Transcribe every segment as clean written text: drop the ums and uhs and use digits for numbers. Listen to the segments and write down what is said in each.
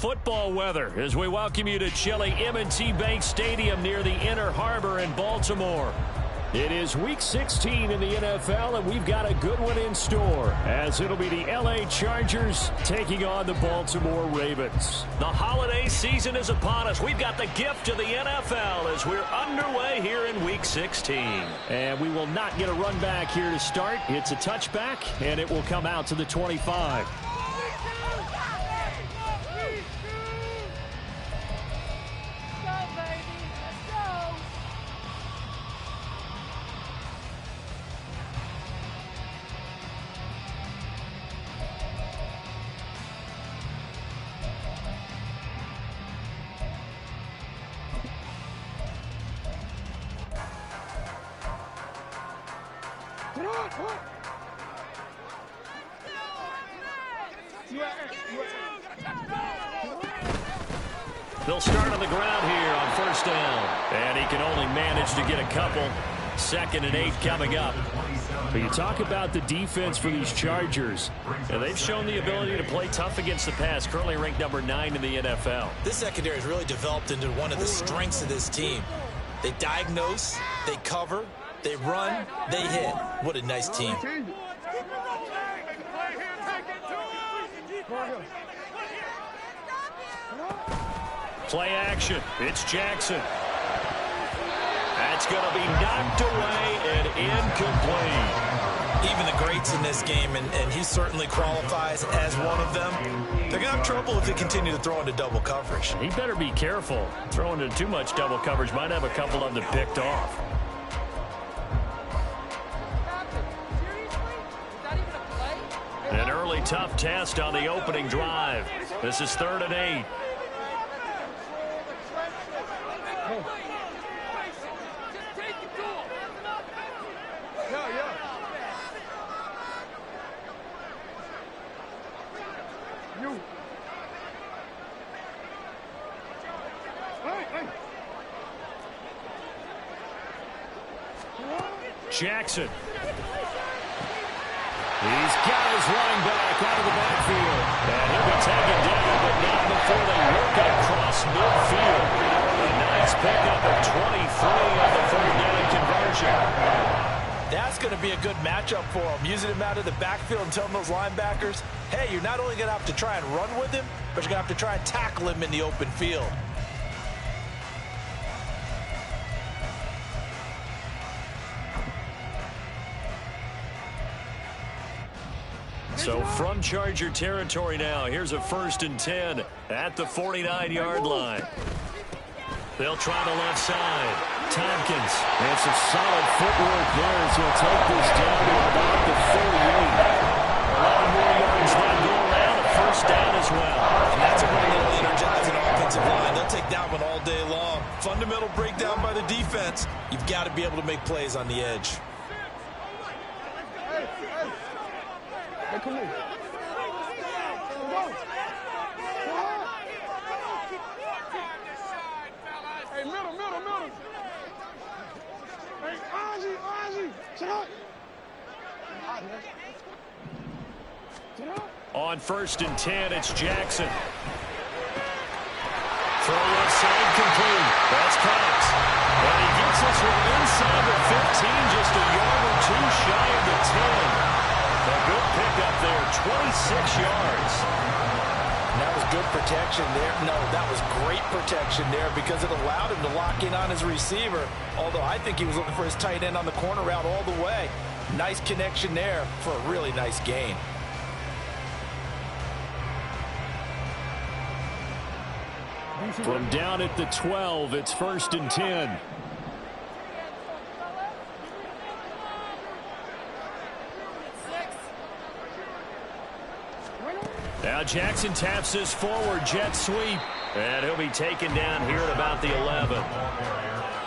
football weather as we welcome you to chilly M&T Bank Stadium near the Inner Harbor in Baltimore. It is Week 16 in the NFL, and we've got a good one in store, as it'll be the L.A. Chargers taking on the Baltimore Ravens. The holiday season is upon us. We've got the gift of the NFL as we're underway here in Week 16. And we will not get a run back here to start. It's a touchback, and it will come out to the 25. They'll start on the ground here on first down. And he can only manage to get a couple. 2nd and 8 coming up. But you talk about the defense for these Chargers. And they've shown the ability to play tough against the pass. Currently ranked number 9 in the NFL. This secondary has really developed into one of the strengths of this team. They diagnose, they cover, they run, they hit. What a nice team. Play action. It's Jackson. That's going to be knocked away and incomplete. Even the greats in this game, and he certainly qualifies as one of them, they're going to have trouble if they continue to throw into double coverage. He better be careful. Throwing into too much double coverage might have a couple of them picked off. An early tough test on the opening drive. This is 3rd and 8. Jackson. He's got his running back out of the backfield. And he'll be taken down, but not before they work it across midfield. A nice pickup of 23 on the 3rd down conversion. That's going to be a good matchup for him. Using him out of the backfield and telling those linebackers, hey, you're not only going to have to try and run with him, but you're going to have to try and tackle him in the open field. So from Charger territory now, here's a 1st and 10 at the 49-yard line. They'll try the left side. Tompkins. And some solid footwork there as he'll take this down to about the 38. 11 more yards left go around. A 1st down as well. And that's a really energizing offensive line. They'll take that one all day long. Fundamental breakdown by the defense. You've got to be able to make plays on the edge. Hey, come here. Hey, middle. Hey, Ozzy, sit up. On 1st and 10, it's Jackson. Throw left side complete. That's Cox. And he gets this one inside the 15, just a yard or two shy of the 10. A good pickup there, 26 yards. And that was good protection there. No, that was great protection there because it allowed him to lock in on his receiver. Although I think he was looking for his tight end on the corner route all the way. Nice connection there for a really nice gain. From down at the 12, it's 1st and 10. Now Jackson taps this forward jet sweep. And he'll be taken down here at about the 11.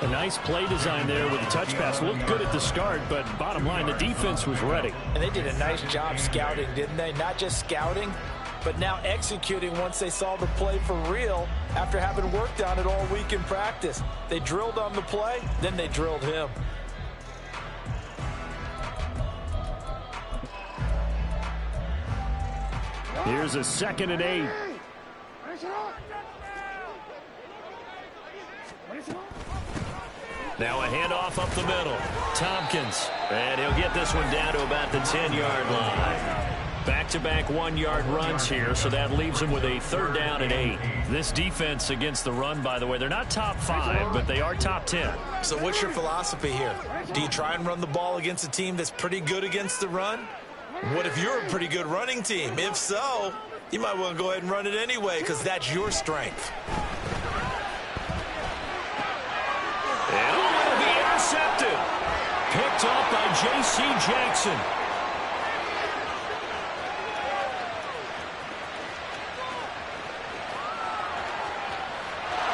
A nice play design there with the touch pass. Looked good at the start, but bottom line, the defense was ready. And they did a nice job scouting, didn't they? Not just scouting, but now executing once they saw the play for real after having worked on it all week in practice. They drilled on the play, then they drilled him. Here's a 2nd and 8. Now a handoff up the middle. Tompkins. And he'll get this one down to about the 10-yard line. Back-to-back 1-yard runs here, so that leaves them with a 3rd down and 8. This defense against the run, by the way, they're not top 5, but they are top 10. So what's your philosophy here? Do you try and run the ball against a team that's pretty good against the run? What if you're a pretty good running team? If so, you might want to go ahead and run it anyway because that's your strength. And it'll be intercepted. Picked up by J.C. Jackson.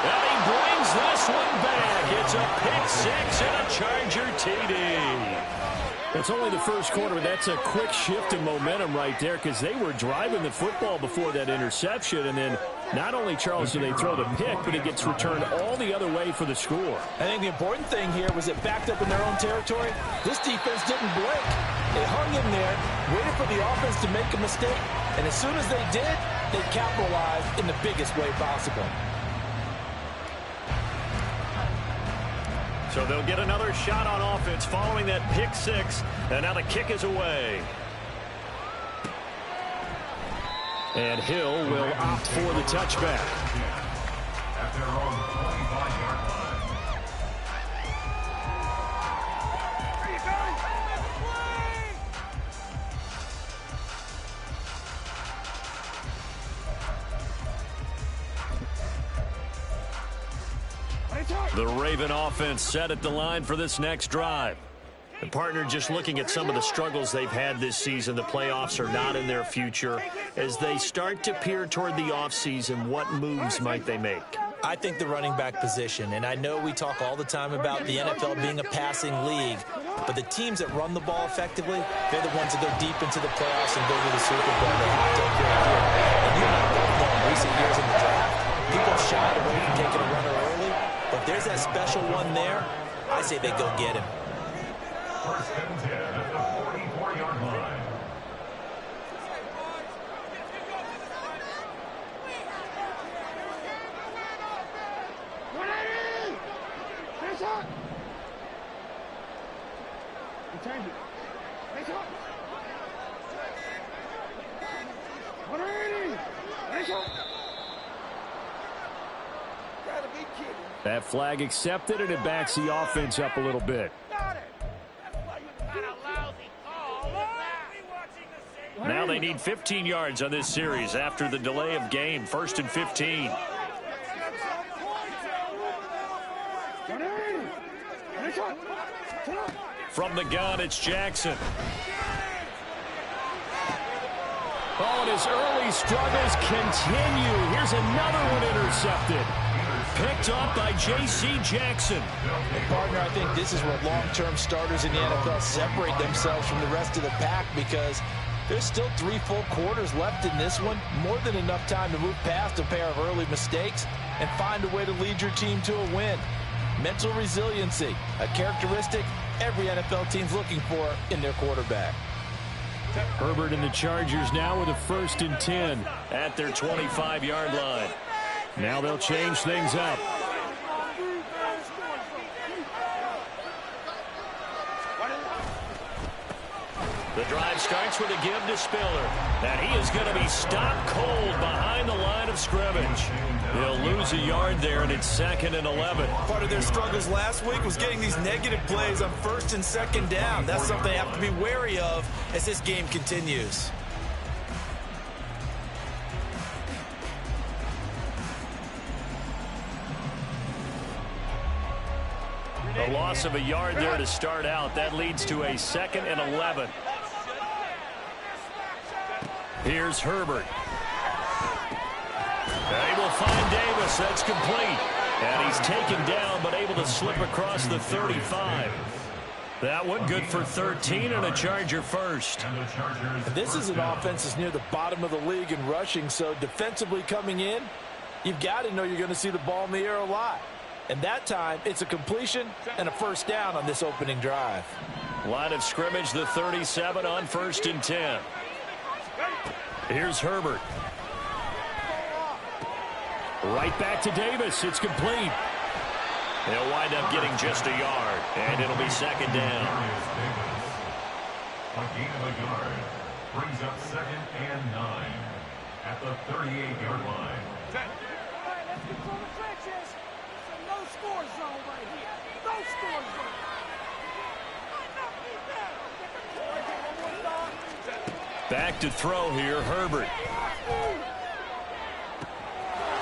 And he brings this one back. It's a pick 6 and a Charger TD. It's only the first quarter, but that's a quick shift in momentum right there because they were driving the football before that interception. And then not only, Charles, do they throw the pick, but it gets returned all the other way for the score. I think the important thing here was it backed up in their own territory. This defense didn't blink. They hung in there, waited for the offense to make a mistake, and as soon as they did, they capitalized in the biggest way possible. So they'll get another shot on offense following that pick 6, and now the kick is away. And Hill will opt for the touchback. At their own 25-yard line. The Raven offense set at the line for this next drive. The partner just looking at some of the struggles they've had this season. The playoffs are not in their future. As they start to peer toward the offseason, what moves might they make? I think the running back position, and I know we talk all the time about the NFL being a passing league, but the teams that run the ball effectively, they're the ones that go deep into the playoffs and go to the Super Bowl. They have to appear here. And you and I both know in recent years in the draft, people shied away from taking a runner early, but there's that special one there. I say they go get him. First and 10 at the 44-yard line. Change it. Face up. 180. Face up. Gotta be kidding. That flag accepted, and it backs the offense up a little bit. Now they need 15 yards on this series after the delay of game. 1st and 15. From the gun, it's Jackson. Oh, and his early struggles continue. Here's another one intercepted. Picked up by J.C. Jackson. And partner, I think this is where long-term starters in the NFL separate themselves from the rest of the pack because there's still 3 full quarters left in this one. More than enough time to move past a pair of early mistakes and find a way to lead your team to a win. Mental resiliency, a characteristic every NFL team's looking for in their quarterback. Herbert and the Chargers now with a 1st and 10 at their 25-yard line. Now they'll change things up. The drive starts with a give to Spiller. And he is going to be stopped cold behind the line of scrimmage. He'll lose a yard there, and it's 2nd and 11. Part of their struggles last week was getting these negative plays on 1st and 2nd down. That's something they have to be wary of as this game continues. A loss of a yard there to start out. That leads to a 2nd and 11. Here's Herbert. And he will find Davis. That's complete. And he's taken down, but able to slip across the 35. That one good for 13 and a Charger first. This is an offense that's near the bottom of the league in rushing, so defensively coming in, you've got to know you're going to see the ball in the air a lot. And that time, it's a completion and a 1st down on this opening drive. Line of scrimmage, the 37 on 1st and 10. Here's Herbert. Right back to Davis. It's complete. They'll wind up getting just a yard, and it'll be second down. A gain of a yard brings up 2nd and 9 at the 38-yard line. All right, let's control the trenches. It's a no-score zone right here. No-score zone. Back to throw here, Herbert.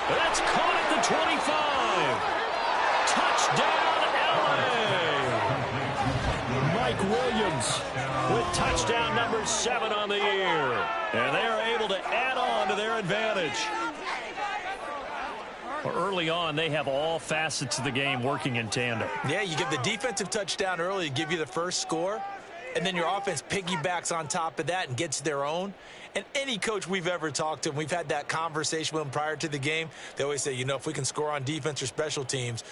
That's caught at the 25. Touchdown, LA. Mike Williams with touchdown number 7 on the year. And they are able to add on to their advantage. Early on, they have all facets of the game working in tandem. Yeah, you give the defensive touchdown early to give you the first score, and then your offense piggybacks on top of that and gets their own. And any coach we've ever talked to, and we've had that conversation with them prior to the game, they always say, you know, if we can score on defense or special teams,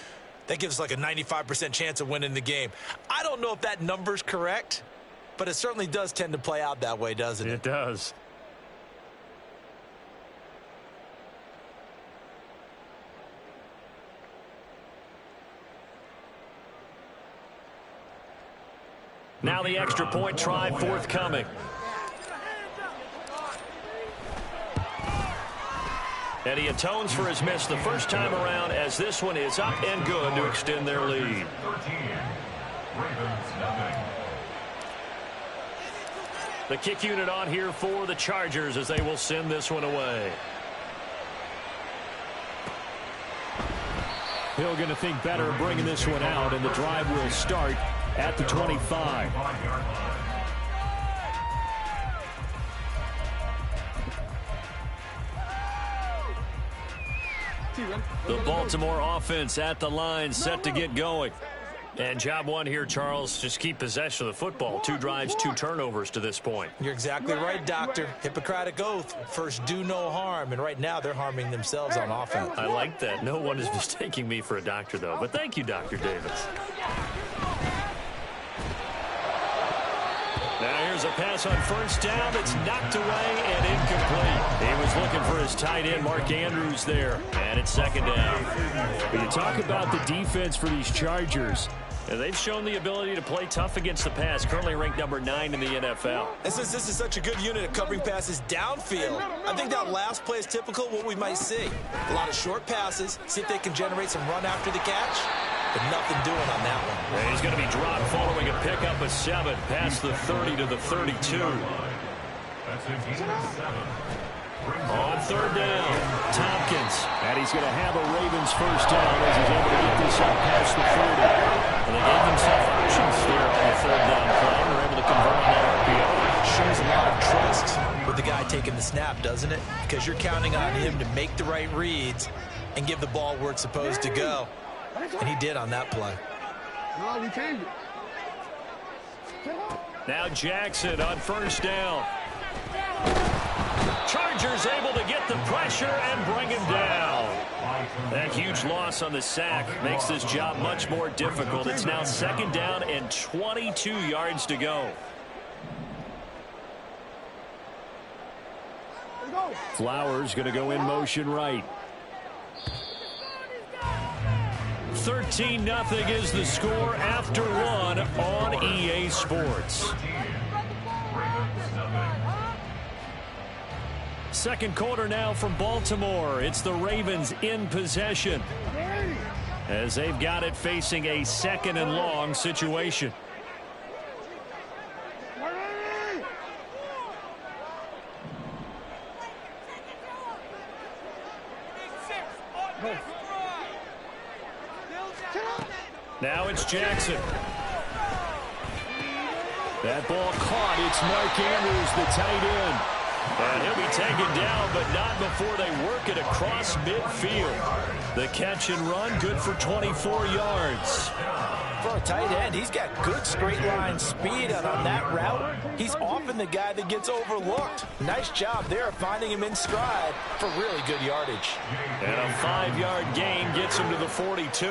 that gives us like a 95% chance of winning the game. I don't know if that number's correct, but it certainly does tend to play out that way, doesn't it? It does. Now the extra point try forthcoming. And he atones for his miss the first time around, as this one is up and good to extend their lead. 13. Ravens nothing. The kick unit on here for the Chargers as they will send this one away. Hill going to think better of bringing this one out, and the drive will start at the 25. The Baltimore offense at the line, set to get going. And job one here, Charles, just keep possession of the football. 2 drives, 2 turnovers to this point. You're exactly right, Doctor. Hippocratic oath. First, do no harm. And right now, they're harming themselves on offense. I like that. No one is mistaking me for a doctor, though. But thank you, Dr. Davis. Now here's a pass on first down that's knocked away and incomplete. He was looking for his tight end, Mark Andrews, there. And it's second down. When you talk about the defense for these Chargers, they've shown the ability to play tough against the pass, currently ranked number 9 in the NFL. And since this is such a good unit of covering passes downfield, I think that last play is typical of what we might see. A lot of short passes, see if they can generate some run after the catch, but nothing doing on that one. And he's going to be dropped following a pickup of 7 past the 30 to the 32. That's a gain of 7. On third down, Tompkins. And he's going to have a Ravens first down as he's able to get this out past the 30. And they gave themselves options there on the third down play. They're able to convert on that RPO. Shows a lot of trust with the guy taking the snap, doesn't it? Because you're counting on him to make the right reads and give the ball where it's supposed to go. And he did on that play. No, we changed it. Now Jackson on first down. Chargers able to get the pressure and bring him down. That huge loss on the sack makes this job much more difficult. It's now second down and 22 yards to go. Flowers going to go in motion right. 13-0 is the score after 1 on EA Sports. Second quarter now from Baltimore. It's the Ravens in possession as they've got it facing a second and long situation. Now it's Jackson. That ball caught. It's Mark Andrews, the tight end. And he'll be taken down, but not before they work it across midfield. The catch and run, good for 24 yards. For a tight end, he's got good straight line speed, and on that route, he's often the guy that gets overlooked. Nice job there finding him in stride for really good yardage. And a 5-yard gain gets him to the 42.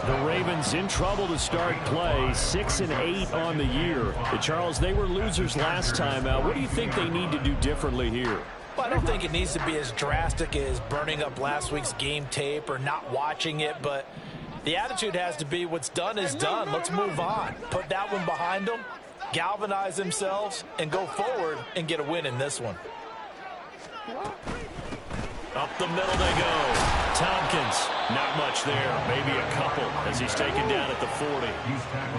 The Ravens in trouble to start play, 6-8 on the year. Charles, they were losers last time out. What do you think they need to do differently here? Well, I don't think it needs to be as drastic as burning up last week's game tape or not watching it, but the attitude has to be what's done is done. Let's move on. Put that one behind them, galvanize themselves, and go forward and get a win in this one. Up the middle they go. Tompkins, not much there. Maybe a couple as he's taken down at the 40.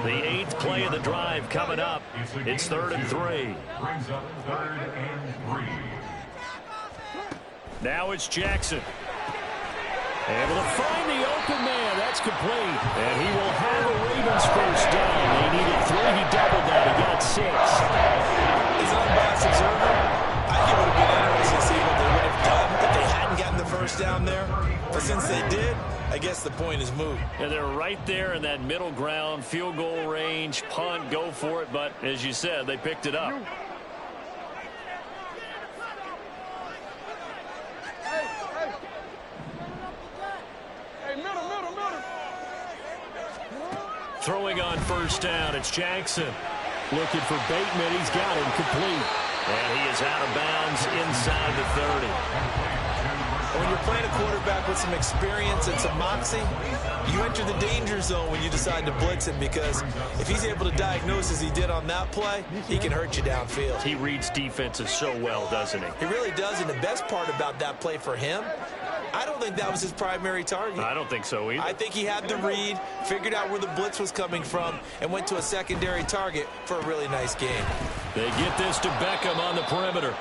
The 8th play of the drive coming up. It's 3rd and 3. Brings up 3rd and 3. Now it's Jackson. Able to find the open man. That's complete. And he will have a Ravens first down. They needed 3. He doubled that. He got 6. As an unbiased observer, I think it would have been interesting to see what they would have done if they hadn't gotten the first down there. But since they did, I guess the point is moot. And they're right there in that middle ground, field goal range, punt, go for it. But as you said, they picked it up. Throwing on first down, it's Jackson. Looking for Bateman, he's got him complete. And he is out of bounds inside the 30. When you're playing a quarterback with some experience and some moxie, you enter the danger zone when you decide to blitz him, because if he's able to diagnose as he did on that play, he can hurt you downfield. He reads defenses so well, doesn't he? He really does, and the best part about that play for him, I don't think that was his primary target. I don't think so either. I think he had the read, figured out where the blitz was coming from, and went to a secondary target for a really nice game. They get this to Beckham on the perimeter.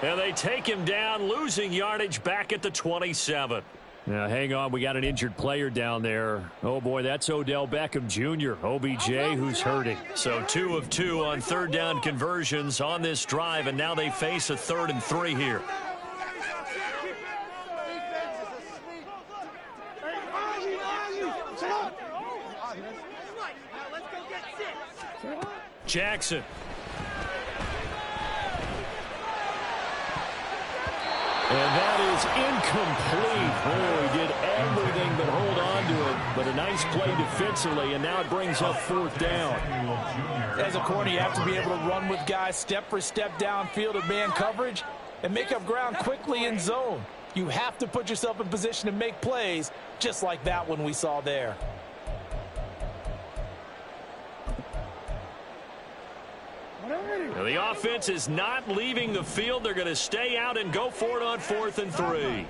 And they take him down, losing yardage back at the 27. Now, hang on. We got an injured player down there. Oh, boy, that's Odell Beckham Jr., OBJ, who's hurting. So 2 of 2 on 3rd down conversions on this drive, and now they face a 3rd and 3 here. Jackson. And that is incomplete. Oh, he did everything but hold on to it. But a nice play defensively, and now it brings up 4th down. As a corner, you have to be able to run with guys step for step downfield in man coverage and make up ground quickly in zone. You have to put yourself in position to make plays just like that one we saw there. Now the offense is not leaving the field. They're going to stay out and go for it on 4th and 3.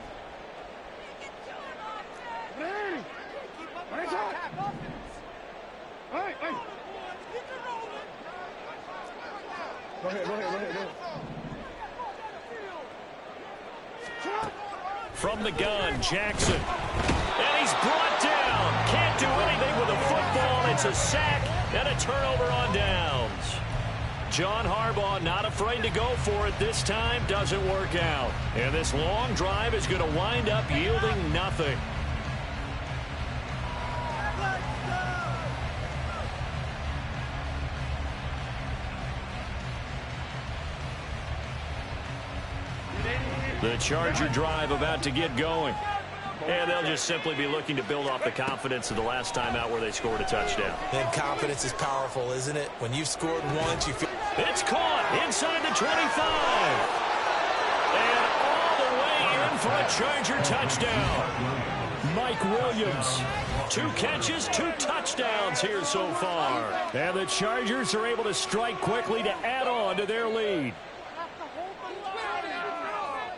From the gun, Jackson. And he's brought down. Can't do anything with a football. It's a sack and a turnover on downs. John Harbaugh not afraid to go for it this time. Doesn't work out. And this long drive is going to wind up yielding nothing. The Charger drive about to get going. And they'll just simply be looking to build off the confidence of the last time out where they scored a touchdown. And confidence is powerful, isn't it? When you've scored once, you feel... It's caught inside the 25. And all the way in for a Charger touchdown. Mike Williams. 2 catches, 2 touchdowns here so far. And the Chargers are able to strike quickly to add on to their lead.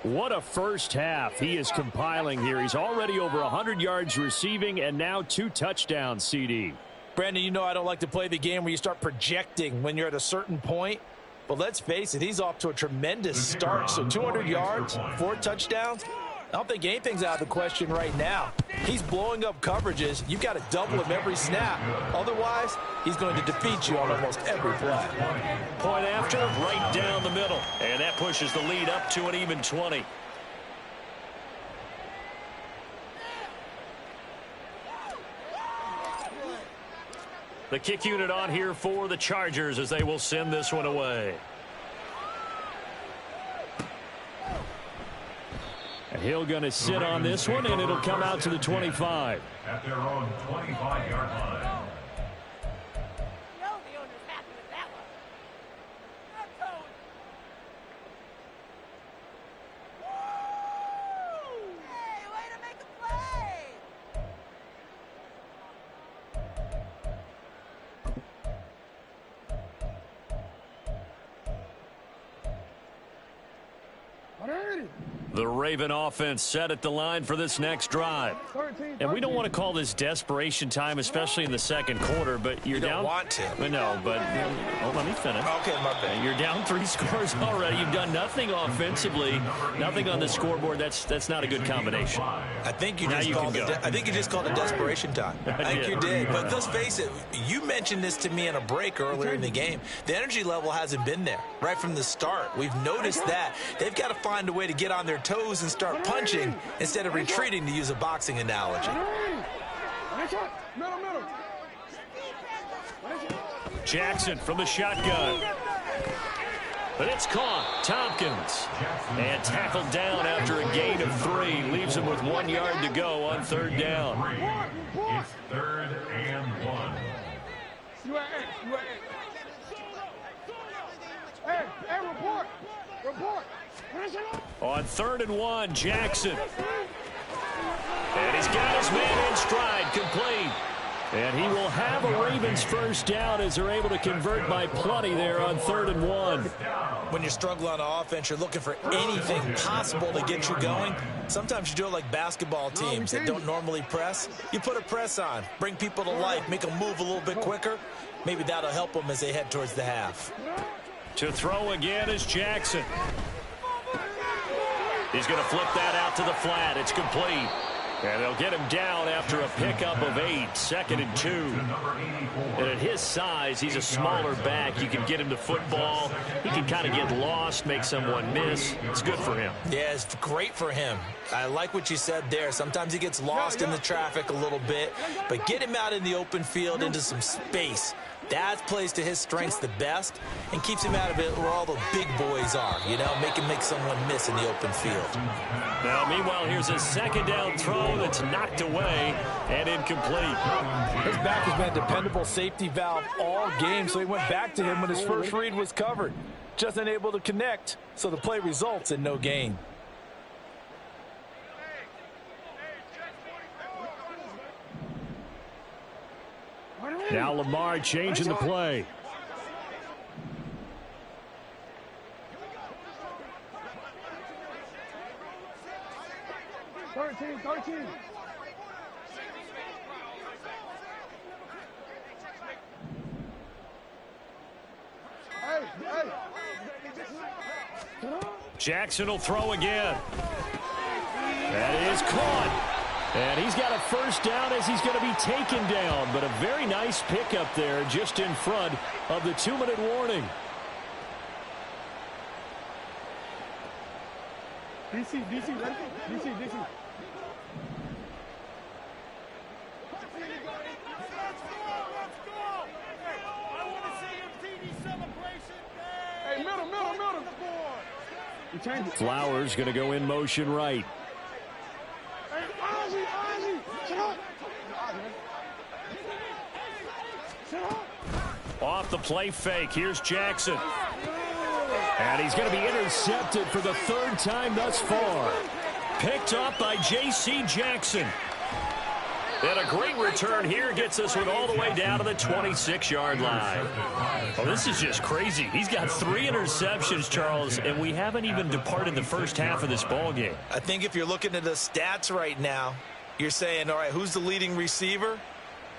What a first half he is compiling here. He's already over 100 yards receiving and now 2 touchdowns, CD. Brandon, you know I don't like to play the game where you start projecting when you're at a certain point. But let's face it, he's off to a tremendous start. So 200 yards, 4 touchdowns. I don't think anything's out of the question right now. He's blowing up coverages. You've got to double him every snap. Otherwise, he's going to defeat you on almost every play. Point after, right down the middle. And that pushes the lead up to an even 20. The kick unit on here for the Chargers as they will send this one away. And he'll going to sit on this one, and it'll come out to the 25. At their own 25-yard line. The Raven offense set at the line for this next drive. And we don't want to call this desperation time, especially in the second quarter, but you're you down. Don't want to. No, but let me finish. Okay, my bad. You're down 3 scores already. You've done nothing offensively, nothing on the scoreboard. That's not a good combination. I think you just called it desperation time. I think you did. But let's face it, you mentioned this to me in a break earlier in the game. The energy level hasn't been there right from the start. We've noticed that. They've got to find a way to get on their toes and start punching instead of retreating, to use a boxing analogy. Jackson from the shotgun. But it's caught. Tompkins. And tackled down after a gain of 3. Leaves him with 1 yard to go on 3rd down. It's 3rd and 1. Hey, report. On 3rd and 1, Jackson. And he's got his man in stride, complete. And he will have a Ravens first down as they're able to convert by plenty there on 3rd and 1. When you're struggling on offense, you're looking for anything possible to get you going. Sometimes you do it like basketball teams that don't normally press. You put a press on, bring people to life, make them move a little bit quicker. Maybe that'll help them as they head towards the half. To throw again is Jackson. He's going to flip that out to the flat. It's complete. And they'll get him down after a pickup of 8, 2nd and 2. And at his size, he's a smaller back. You can get him to football. He can kind of get lost, make someone miss. It's good for him. Yeah, it's great for him. I like what you said there. Sometimes he gets lost in the traffic a little bit, but get him out in the open field into some space. That plays to his strengths the best and keeps him out of it where all the big boys are, you know, make someone miss in the open field. Now, meanwhile, here's a 2nd down throw that's knocked away and incomplete. His back has been a dependable safety valve all game, so he went back to him when his first read was covered. Just unable to connect, so the play results in no gain. Now Lamar changing the play. Thirteen. Jackson will throw again. That is caught. And he's got a first down as he's going to be taken down. But a very nice pickup there just in front of the 2-minute warning. DC, ready? DC. Let's go. I want to see your TD celebration. Hey, middle. You change it. Flowers going to go in motion right. Hey, Ozzy. Shut up. Off the play fake. Here's Jackson. And he's going to be intercepted for the 3rd time thus far. Picked up by J.C. Jackson. And a great return here gets us one all the way down to the 26-yard line. Oh, this is just crazy. He's got 3 interceptions, Charles, and we haven't even departed the first half of this ball game. I think if you're looking at the stats right now, you're saying, all right, who's the leading receiver?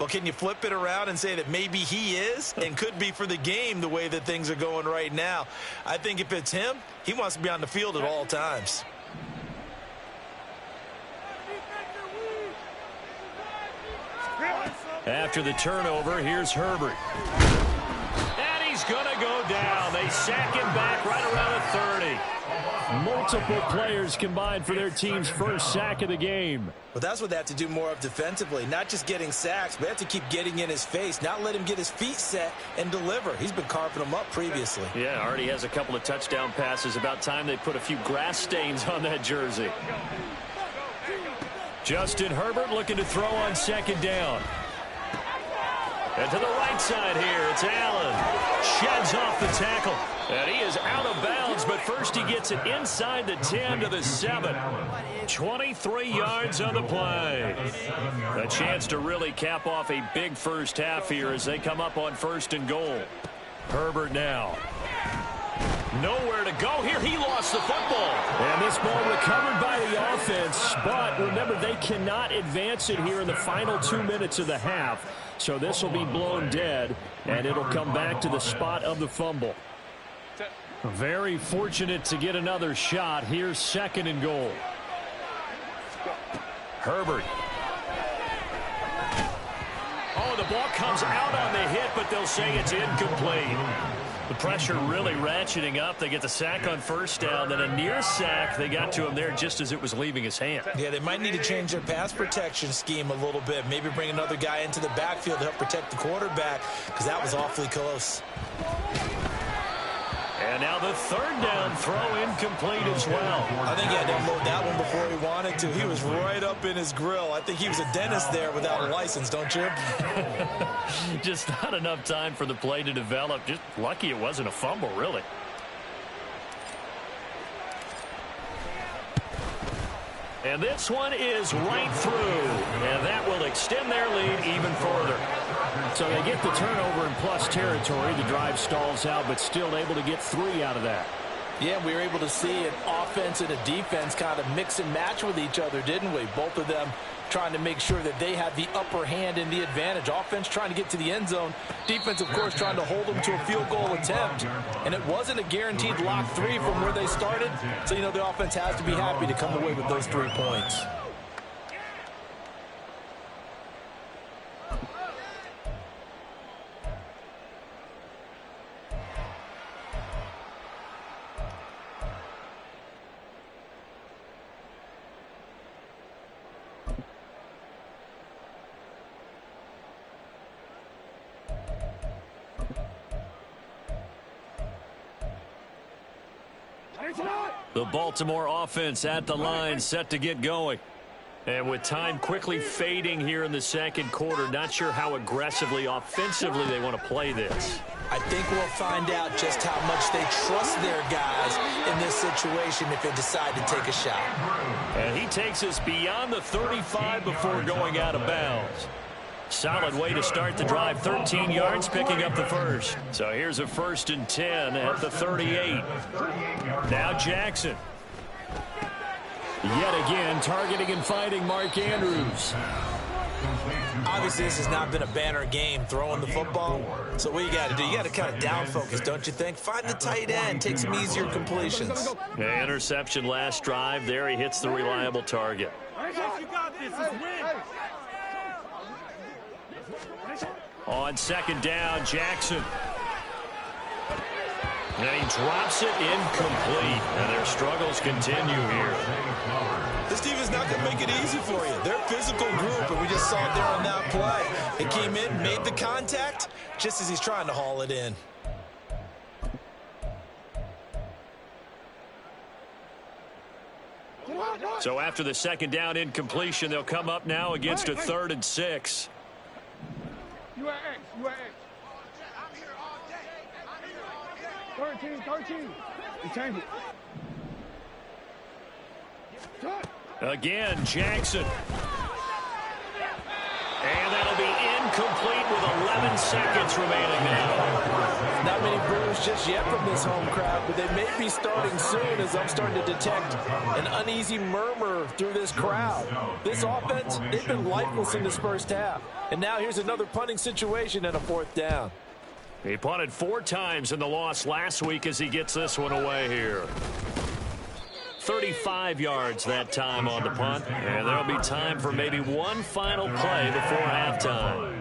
Well, can you flip it around and say that maybe he is and could be for the game the way that things are going right now? I think if it's him, he wants to be on the field at all times. After the turnover, here's Herbert. And he's going to go down. They sack him back right around the 30. Multiple players combined for their team's first sack of the game. But that's what they have to do more of defensively. Not just getting sacks, but they have to keep getting in his face, not let him get his feet set and deliver. He's been carving them up previously. Yeah, already has a couple of touchdown passes. About time they put a few grass stains on that jersey. Justin Herbert looking to throw on 2nd down. And to the right side here, it's Allen. Sheds off the tackle. And he is out of bounds, but first he gets it inside the 10 to the 7. 23 yards on the play. A chance to really cap off a big first half here as they come up on 1st and goal. Herbert now. Nowhere to go here. He lost the football. And this ball recovered by the offense. But remember, they cannot advance it here in the final 2 minutes of the half. So this will be blown dead, and it'll come back to the spot of the fumble. Very fortunate to get another shot. Here's 2nd and goal. Herbert. Oh, the ball comes out on the hit, but they'll say it's incomplete. The pressure really ratcheting up. They get the sack on 1st down, then a near sack. They got to him there just as it was leaving his hand. Yeah, they might need to change their pass protection scheme a little bit. Maybe bring another guy into the backfield to help protect the quarterback, because that was awfully close. And now the 3rd down throw incomplete as well. I think he had to unload that one before he wanted to. He was right up in his grill. I think he was a dentist there without a license, don't you? Just not enough time for the play to develop. Just lucky it wasn't a fumble, really. And this one is right through. And that will extend their lead even further. So they get the turnover in plus territory. The drive stalls out, but still able to get 3 out of that. Yeah, we were able to see an offense and a defense kind of mix and match with each other, didn't we? Both of them trying to make sure that they had the upper hand and the advantage. Offense trying to get to the end zone. Defense, of course, trying to hold them to a field goal attempt. And it wasn't a guaranteed lock 3 from where they started. So, you know, the offense has to be happy to come away with those 3 points. The Baltimore offense at the line, set to get going. And with time quickly fading here in the 2nd quarter, not sure how aggressively, offensively they want to play this. I think we'll find out just how much they trust their guys in this situation if they decide to take a shot. And he takes us beyond the 35 before going out of bounds. Solid way to start the drive. 13 yards, picking up the first. So here's a 1st and 10 at the 38. Now Jackson. Yet again, targeting and finding Mark Andrews. Obviously, this has not been a banner game throwing the football. So what you got to do, you got to kind of down focus, don't you think? Find the tight end, take some easier completions. Yeah, interception last drive. There he hits the reliable target. You got this. Win. On 2nd down, Jackson. And he drops it incomplete. And their struggles continue here. This team is not going to make it easy for you. They're a physical group, and we just saw it there on that play. It came in, made the contact, just as he's trying to haul it in. So after the 2nd down incompletion, they'll come up now against a 3rd and 6. You at X. You at X. I'm here all day. 13. You change it. Again, Jackson. And that'll be incomplete with 11 seconds remaining now. Not many boos just yet from this home crowd, but they may be starting soon as I'm starting to detect an uneasy murmur through this crowd. This offense, they've been lifeless in this 1st half. And now here's another punting situation and a 4th down. He punted 4 times in the loss last week as he gets this one away here. 35 yards that time on the punt. And there'll be time for maybe one final play before halftime.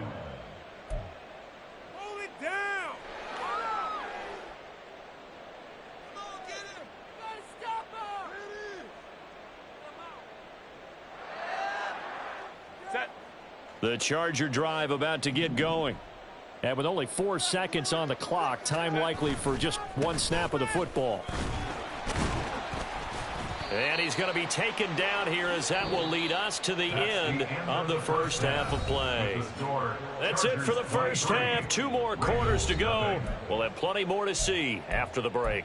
Hold it down. Come on, get him. Gotta stop him. Set. The Charger drive about to get going. And with only 4 seconds on the clock, time likely for just one snap of the football. And he's going to be taken down here as that will lead us to the end of the 1st half of play. That's it for the 1st half. 2 more quarters to go. We'll have plenty more to see after the break.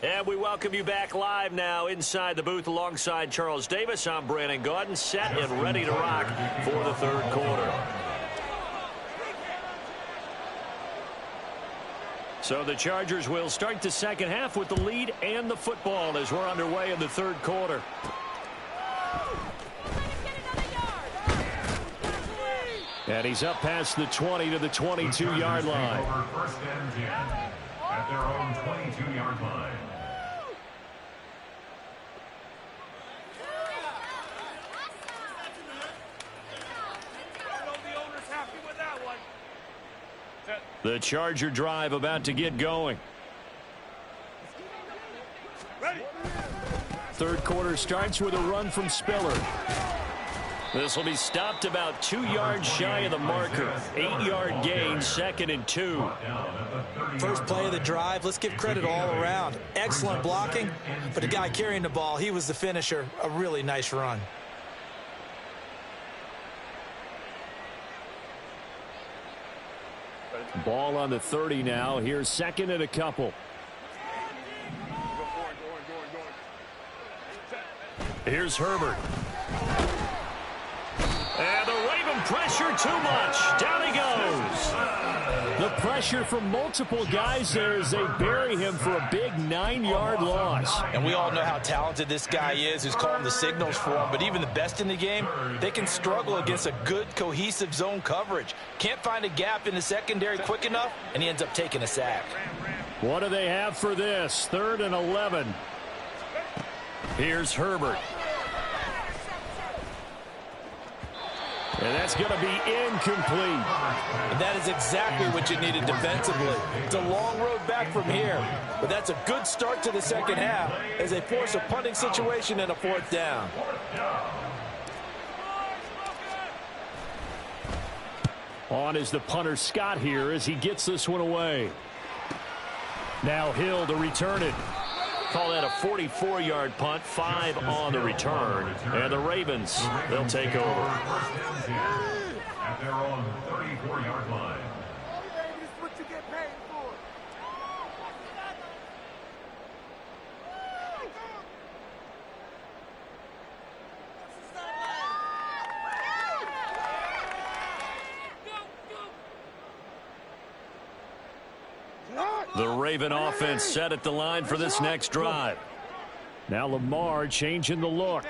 And we welcome you back live now inside the booth alongside Charles Davis. I'm Brandon Gaudin, set and ready to rock for the third quarter. So the Chargers will start the second half with the lead and the football as we're underway in the third quarter. And he's up past the 20 to the 22-yard line. First and 10 at their own 22-yard line. The Charger drive about to get going. Third quarter starts with a run from Spiller. This will be stopped about 2 yards shy of the marker. 8-yard gain, 2nd and 2. First play of the drive. Let's give credit all around. Excellent blocking, but the guy carrying the ball, he was the finisher. A really nice run. Ball on the 30 now. Here's 2nd and a couple. Here's Herbert. And the Raven pressure too much. Down he goes. The pressure from multiple guys there as they bury him for a big 9-yard loss. And we all know how talented this guy is who's calling the signals for him. But even the best in the game, they can struggle against a good, cohesive zone coverage. Can't find a gap in the secondary quick enough, and he ends up taking a sack. What do they have for this? 3rd and 11. Here's Herbert. And that's going to be incomplete. And that is exactly what you needed defensively. It's a long road back from here, but that's a good start to the second half as they force a punting situation and a 4th down. On is the punter Scott here as he gets this one away. Now Hill to return it. Call that a 44-yard punt, 5 on the return. And the Ravens, they'll take over. At their own 34-yard line. The Raven offense set at the line for this next drive. Now Lamar changing the look.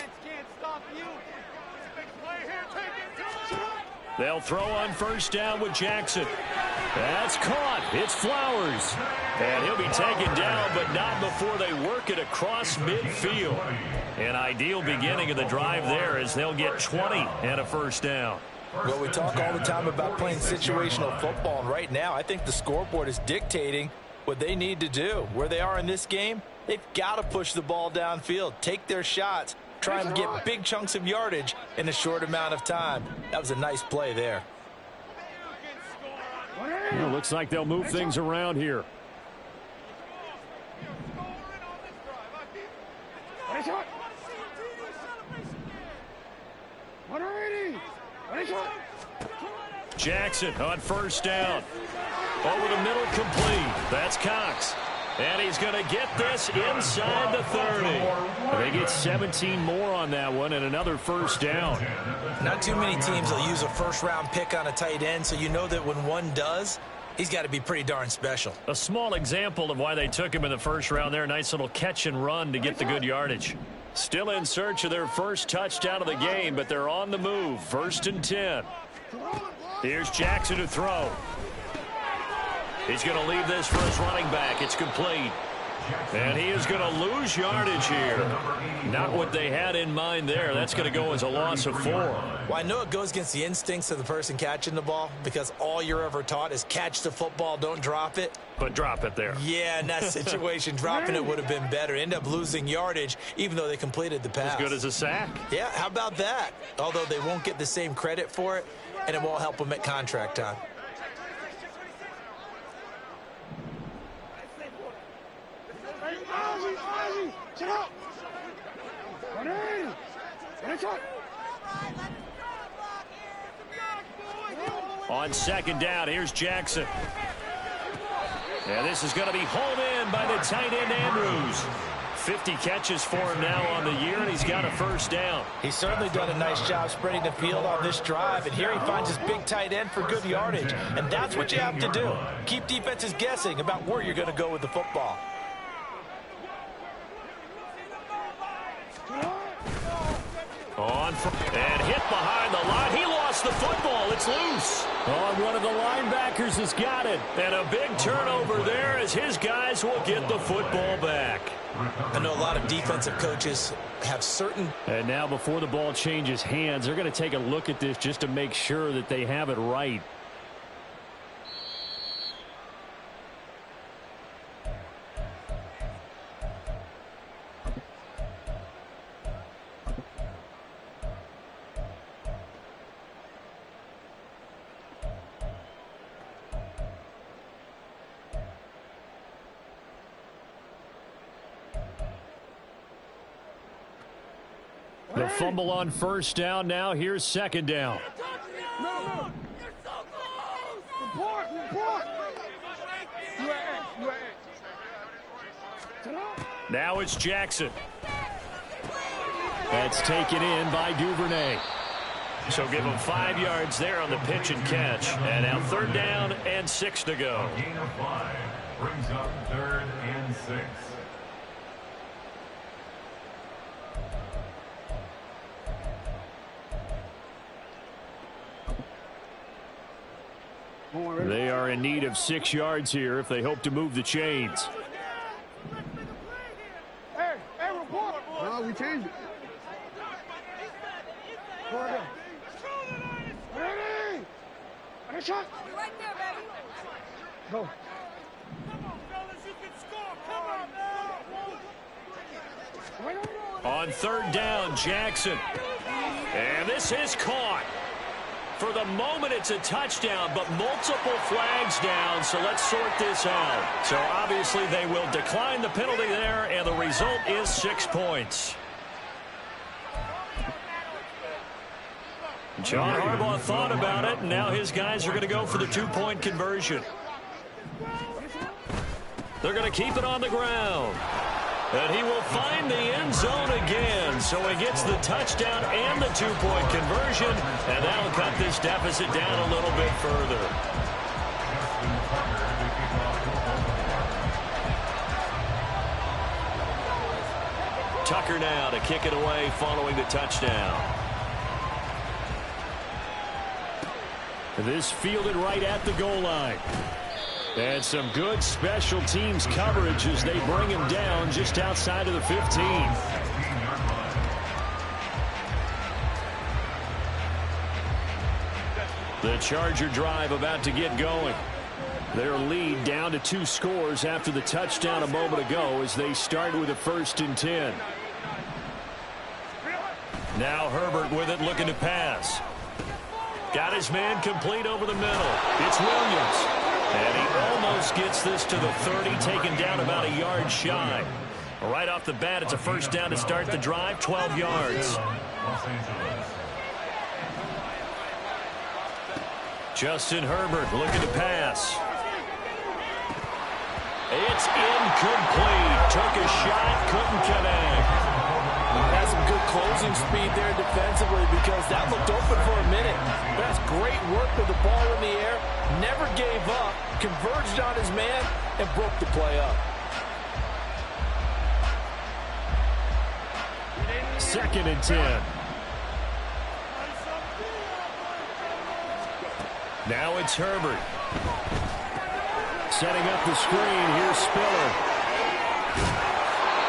They'll throw on 1st down with Jackson. That's caught. It's Flowers. And he'll be taken down, but not before they work it across midfield. An ideal beginning of the drive there as they'll get 20 and a 1st down. Well, we talk all the time about playing situational football, and right now I think the scoreboard is dictating what they need to do. Where they are in this game, they've got to push the ball downfield, take their shots, try and get big chunks of yardage in a short amount of time. That was a nice play there. Well, looks like they'll move things around here. Jackson on 1st down. Over the middle, complete. That's Cox. And he's going to get this inside the 30. They get 17 more on that one and another 1st down. Not too many teams will use a 1st-round pick on a tight end, so you know that when one does, he's got to be pretty darn special. A small example of why they took him in the 1st round there. Nice little catch and run to get the good yardage. Still in search of their first touchdown of the game, but they're on the move. 1st and 10. Here's Jackson to throw. He's going to leave this for his running back. It's complete. And he is going to lose yardage here. Not what they had in mind there. That's going to go as a loss of 4. Well, I know it goes against the instincts of the person catching the ball because all you're ever taught is catch the football, don't drop it. But drop it there. Yeah, in that situation, dropping it would have been better. End up losing yardage even though they completed the pass. As good as a sack. Yeah, how about that? Although they won't get the same credit for it, and it won't help them at contract time. On 2nd down, here's Jackson. And this is going to be hauled in by the tight end, Andrews. 50 catches for him now on the year, and he's got a first down. He's certainly done a nice job spreading the field on this drive, and here he finds his big tight end for good yardage. And that's what you have to do. Keep defenses guessing about where you're going to go with the football. And hit behind the line. He lost the football. It's loose. Oh, one of the linebackers has got it. And a big turnover there as his guys will get the football back. I know a lot of defensive coaches have certain... And now before the ball changes hands, they're going to take a look at this just to make sure that they have it right. The fumble on first down. Now here's second down. No. You're so close. Report. Now it's Jackson. That's taken in by Duvernay. So give him 5 yards there on the pitch and catch. And now third down and 6 to go. A gain of 5 brings up 3rd and 6. They are in need of 6 yards here if they hope to move the chains. Hey, report. No, we changed it. Ready? Hey, shot. Right there, baby. Go. Come on, fellas, you can score. Come on, On third down, Jackson. And this is caught. For the moment, it's a touchdown, but multiple flags down, so let's sort this out. So obviously they will decline the penalty there, and the result is 6 points. John Harbaugh thought about it, and now his guys are going to go for the 2-point conversion. They're going to keep it on the ground. And he will find the end zone again. So he gets the touchdown and the 2-point conversion. And that'll cut this deficit down a little bit further. Tucker now to kick it away following the touchdown. This fielded right at the goal line. And some good special teams coverage as they bring him down just outside of the 15. The Charger drive about to get going. Their lead down to 2 scores after the touchdown a moment ago as they start with a 1st and 10. Now Herbert with it, looking to pass. Got his man complete over the middle. It's Williams. And he almost gets this to the 30, taken down about a yard shy. Right off the bat, it's a first down to start the drive, 12 yards. Justin Herbert looking to pass. It's incomplete. Took a shot, couldn't connect. Had some good closing speed there defensively because that looked open for a minute. But that's great work with the ball in the air. Never gave up, converged on his man, and broke the play up. 2nd and 10. Now it's Herbert. Setting up the screen. Here's Spiller.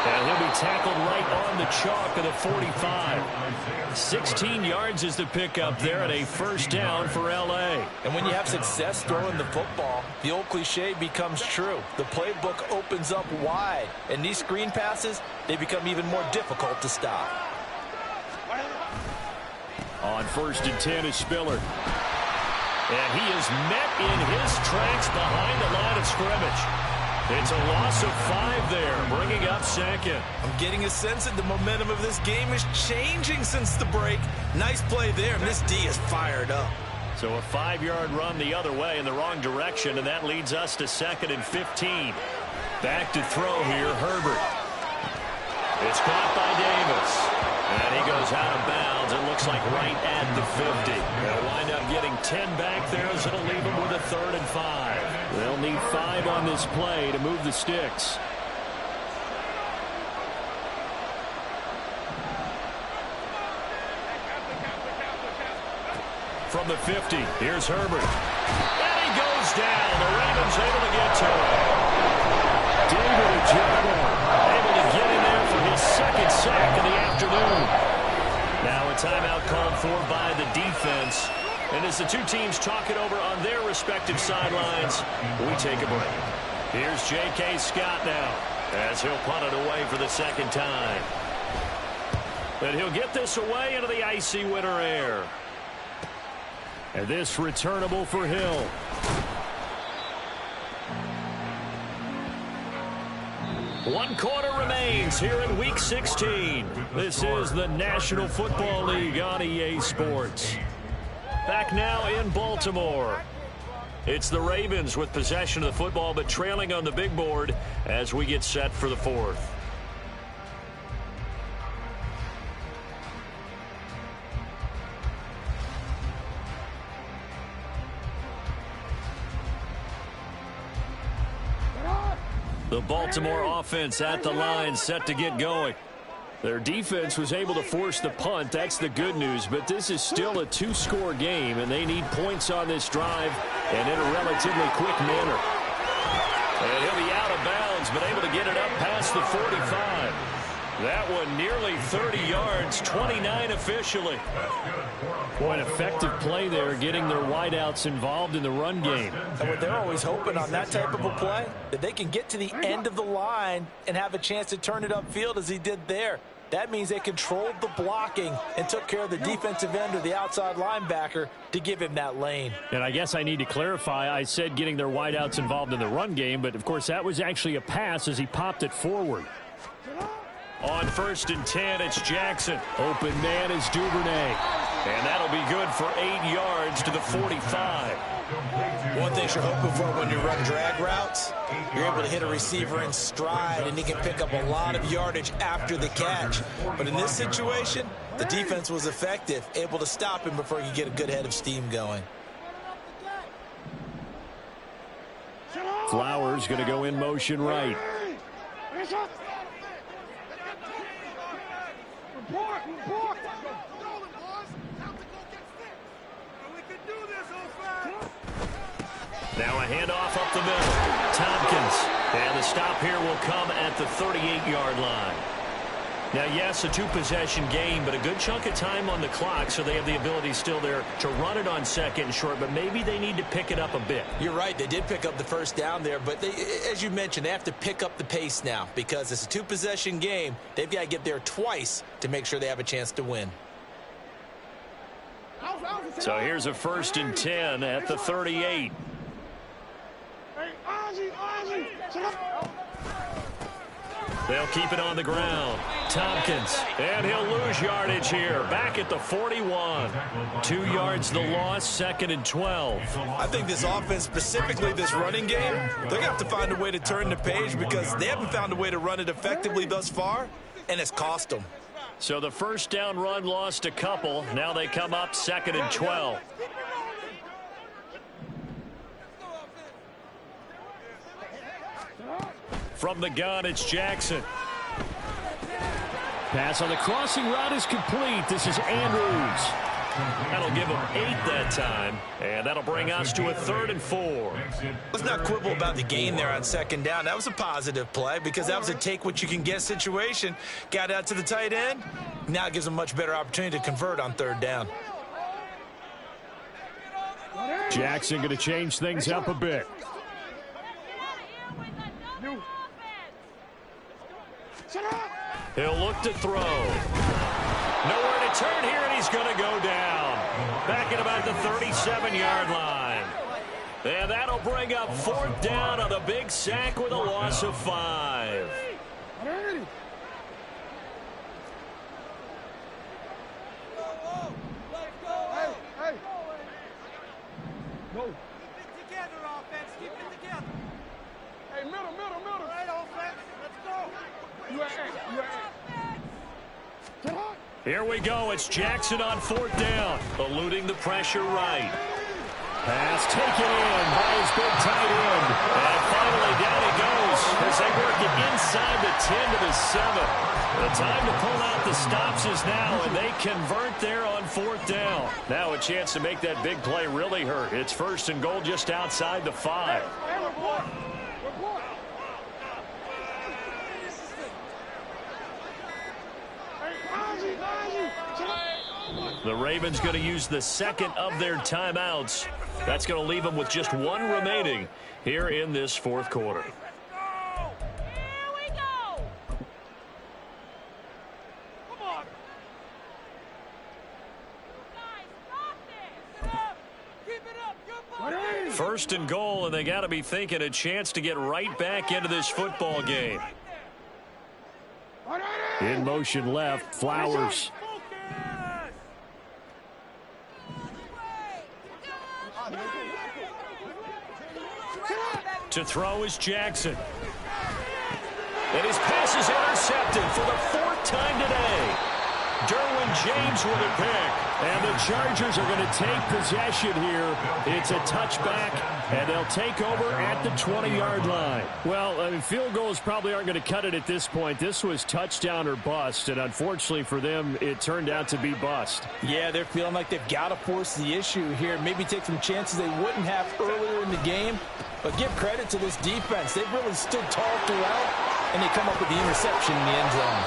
And he'll be tackled right on the chalk of the 45. 16 yards is the pickup there and a first down for L.A. And when you have success throwing the football, the old cliche becomes true. The playbook opens up wide. And these screen passes, they become even more difficult to stop. On 1st and 10 is Spiller. And he is met in his tracks behind the line of scrimmage. It's a loss of 5 there, bringing up 2nd. I'm getting a sense that the momentum of this game is changing since the break. Nice play there, and this D is fired up. So a 5-yard run the other way in the wrong direction, and that leads us to 2nd and 15. Back to throw here, Herbert. It's caught by Davis. And he goes out of bounds. It looks like right at the 50. They'll wind up getting 10 back there, so it'll leave them with a 3rd and 5. They'll need 5 on this play to move the sticks. From the 50, here's Herbert. And he goes down. The Ravens able to get to him. David Ojabo able to get in there for his 2nd sack of the afternoon. Now a timeout called for by the defense. And as the two teams talk it over on their respective sidelines, we take a break. Here's J.K. Scott now as he'll punt it away for the 2nd time. And he'll get this away into the icy winter air. And this returnable for Hill. One quarter remains here in Week 16. This is the National Football League on EA Sports. Back now in Baltimore. It's the Ravens with possession of the football, but trailing on the big board as we get set for the 4th. The Baltimore offense at the line, set to get going. Their defense was able to force the punt. That's the good news, but this is still a 2-score game, and they need points on this drive and in a relatively quick manner. And he'll be out of bounds, but able to get it up past the 45. That one nearly 30 yards, 29 officially. Boy, an effective play there, getting their wideouts involved in the run game. And what they're always hoping on that type of a play, that they can get to the end of the line and have a chance to turn it upfield as he did there. That means they controlled the blocking and took care of the defensive end or the outside linebacker to give him that lane. And I guess I need to clarify, I said getting their wideouts involved in the run game, but of course that was actually a pass as he popped it forward. On 1st and 10, it's Jackson. Open man is Duvernay. And that'll be good for 8 yards to the 45. One thing you're hoping for when you run drag routes, you're able to hit a receiver in stride, and he can pick up a lot of yardage after the catch. But in this situation, the defense was effective, able to stop him before he could get a good head of steam going. Flowers going to go in motion right. Now a handoff up the middle. Tompkins. And the stop here will come at the 38-yard line. Now, yes, a 2-possession game, but a good chunk of time on the clock, so they have the ability still there to run it on 2nd and short, but maybe they need to pick it up a bit. You're right. They did pick up the 1st down there, but they, as you mentioned, they have to pick up the pace now because it's a 2-possession game. They've got to get there twice to make sure they have a chance to win. So here's a 1st and 10 at the 38. They'll keep it on the ground. Tompkins, and he'll lose yardage here. Back at the 41. 2 yards the loss, 2nd and 12. I think this offense, specifically this running game, they're going to have to find a way to turn the page because they haven't found a way to run it effectively thus far, and it's cost them. So the 1st down run lost a couple. Now they come up 2nd and 12. From the gun, it's Jackson. Pass on the crossing route is complete. This is Andrews. That'll give him 8 that time, and that'll bring us to a 3rd and 4. Let's not quibble about the gain there on 2nd down. That was a positive play because that was a take-what-you-can-get situation. Got out to the tight end. Now it gives them a much better opportunity to convert on 3rd down. Jackson going to change things up a bit. He'll look to throw. Nowhere to turn here, and he's going to go down. Back at about the 37-yard line. And that'll bring up 4th down on a big sack with a loss of 5. Here we go. It's Jackson on 4th down. Eluding the pressure right. Pass taken in by his big tight end. And finally down he goes as they work it inside the 10 to the 7. The time to pull out the stops is now, and they convert there on 4th down. Now a chance to make that big play really hurt. It's 1st and goal just outside the 5. The Ravens going to use the second of their timeouts. That's going to leave them with just one remaining here in this 4th quarter. Here we go. Come on. Guys, stop this. Keep it up. Keep it up. 1st and goal, and they got to be thinking a chance to get right back into this football game. In motion left, Flowers. To throw is Jackson. And his pass is intercepted for the 4th time today. Derwin James with a pick. And the Chargers are going to take possession here. It's a touchback, and they'll take over at the 20-yard line. Well, I mean, field goals probably aren't going to cut it at this point. This was touchdown or bust, and unfortunately for them, it turned out to be bust. Yeah, they're feeling like they've got to force the issue here. Maybe take some chances they wouldn't have earlier in the game. But give credit to this defense. They've really stood tall throughout, and they come up with the interception in the end zone.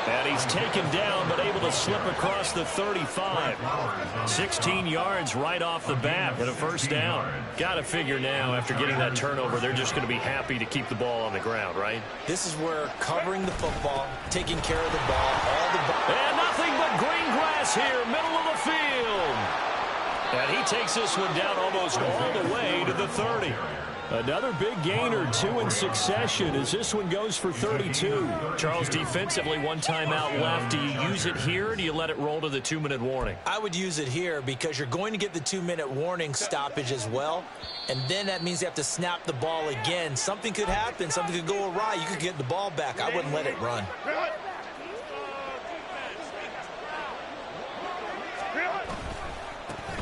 And he's taken down, but able to slip across the 35. 16 yards right off the bat and a 1st down. Got to figure now, after getting that turnover, they're just going to be happy to keep the ball on the ground, right? This is where covering the football, taking care of the ball, And nothing but green grass here, middle of the field. And he takes this one down almost all the way to the 30. Another big gain or 2 in succession as this one goes for 32. Charles, defensively, 1 timeout left. Do you use it here, or do you let it roll to the 2-minute warning? I would use it here because you're going to get the 2-minute warning stoppage as well. And then that means you have to snap the ball again. Something could happen. Something could go awry. You could get the ball back. I wouldn't let it run.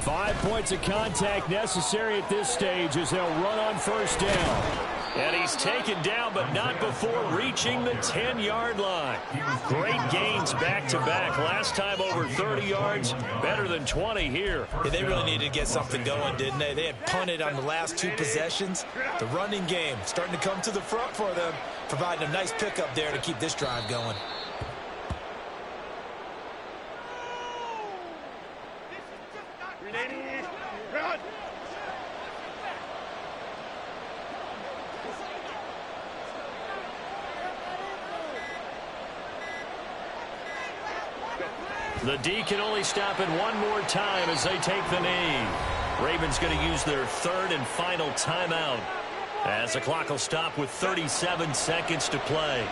5 points of contact necessary at this stage as they'll run on 1st down. And he's taken down, but not before reaching the 10-yard line. Great gains back-to-back. Last time over 30 yards, better than 20 here. Yeah, they really needed to get something going, didn't they? They had punted on the last 2 possessions. The running game starting to come to the front for them, providing a nice pickup there to keep this drive going. The D can only stop it one more time as they take the knee. Ravens going to use their 3rd and final timeout as the clock will stop with 37 seconds to play.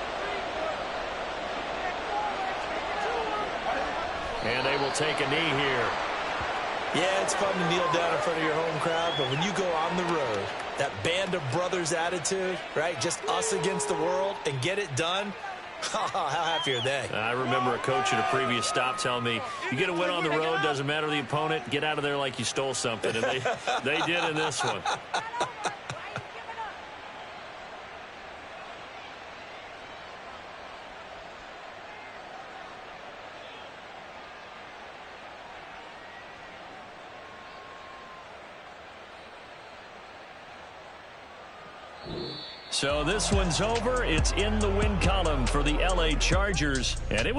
And they will take a knee here. Yeah, it's fun to kneel down in front of your home crowd, but when you go on the road, that band of brothers attitude, right, just us against the world, and get it done, how happy are they? I remember a coach at a previous stop telling me, you get a win on the road, doesn't matter the opponent, get out of there like you stole something. And they did in this one. So this one's over. It's in the win column for the LA Chargers, and it was